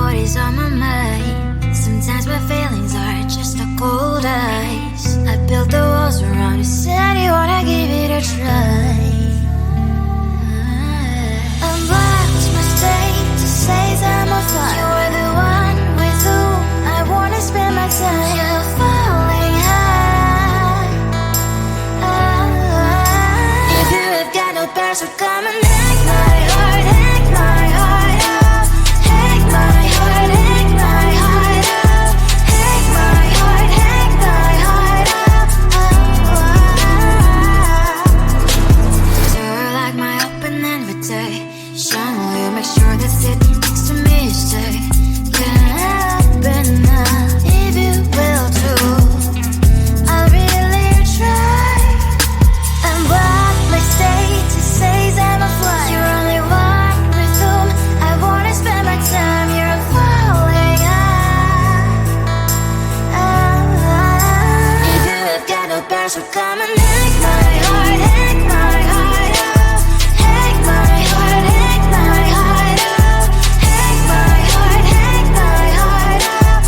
what is on my mind. Sometimes my feelings are just a cold ice. I built the walls around you, said you wanna give it a try. I'm lost mistake to say I'm a fly. You were the one with whom I wanna spend my time. You're falling high. If you have got no past, so come and hack my heart, hack my heart out. Hack my heart, hack my heart out. Hack my heart, hack my heart out. You're like my open invitation. Will you make sure that sitting next to me you stay? Can happen now, if you will too. I'll really try. And what my state to say I'm a fly. You're only one with whom I wanna spend my time. You're falling high. If you have got no past, so come and hack my heart, hack my heart out. Hack my heart, hack my heart out. Hack my heart, hack my heart out.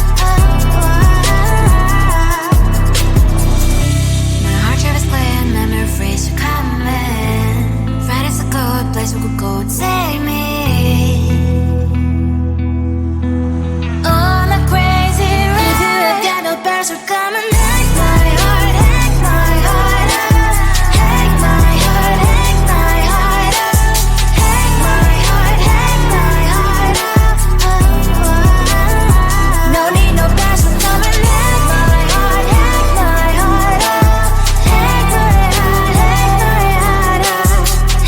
My heart travels playing memories are coming. Friday's a good place we could go, take me on a crazy ride. If you have got no past, so come and hack my heart, hack my heart out. Hack my heart, hack my heart out. Hack my heart, hack my heart out. No need no past, so come and hack my heart, hack my heart out. Hack my heart, hack my heart out.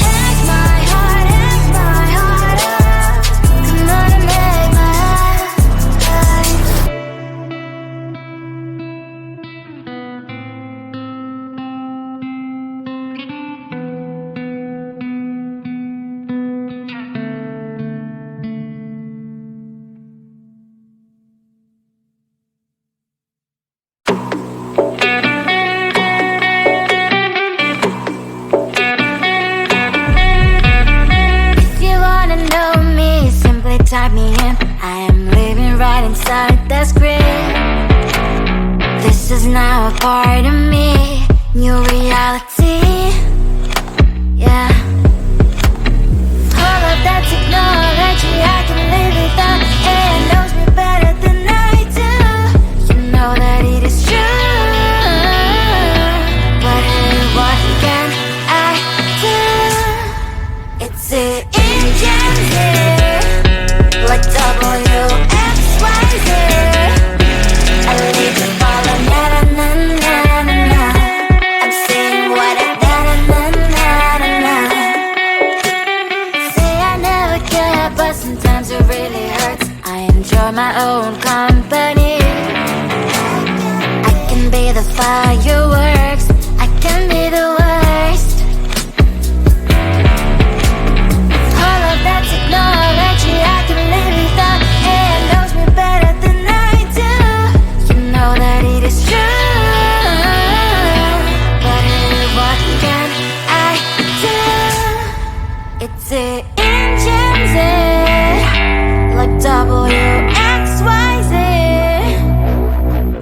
Hack my heart, hack my heart out. Come on and make my heart. If you wanna know me, simply type me in. I am living right inside the screen. This is now a part of me, new reality. Yeah. All of that technology I can live without. It knows me better than I do. You know that it is true. But hey, what can I do? It's the engine here, like WXYZ. I leave you falling, na na na na na na. I'm saying what I na na na na na na. Say I never care, but sometimes it really hurts. I enjoy my own company. I can be the fireworks, I can be the worst. All of that technology I can live without. It knows me better than I do. You know that it is true. But hey, what can I do? It's the engines, like WXYZ.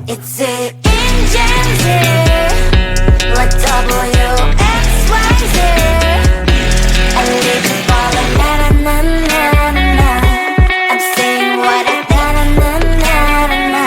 It's the engines, like WXYZ. I leave you falling, na na na na na na. I'm saying what I na na na na na na.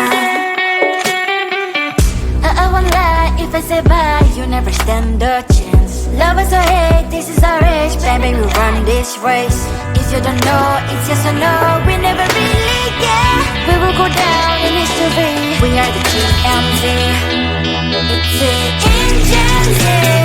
I won't lie if I say bye, you never stand a chance. Love is or hate, this is our age, baby, we run this race. If you don't know, it's yes or no, we never really get. We will go down in history, we are the GMZ. It's the engines.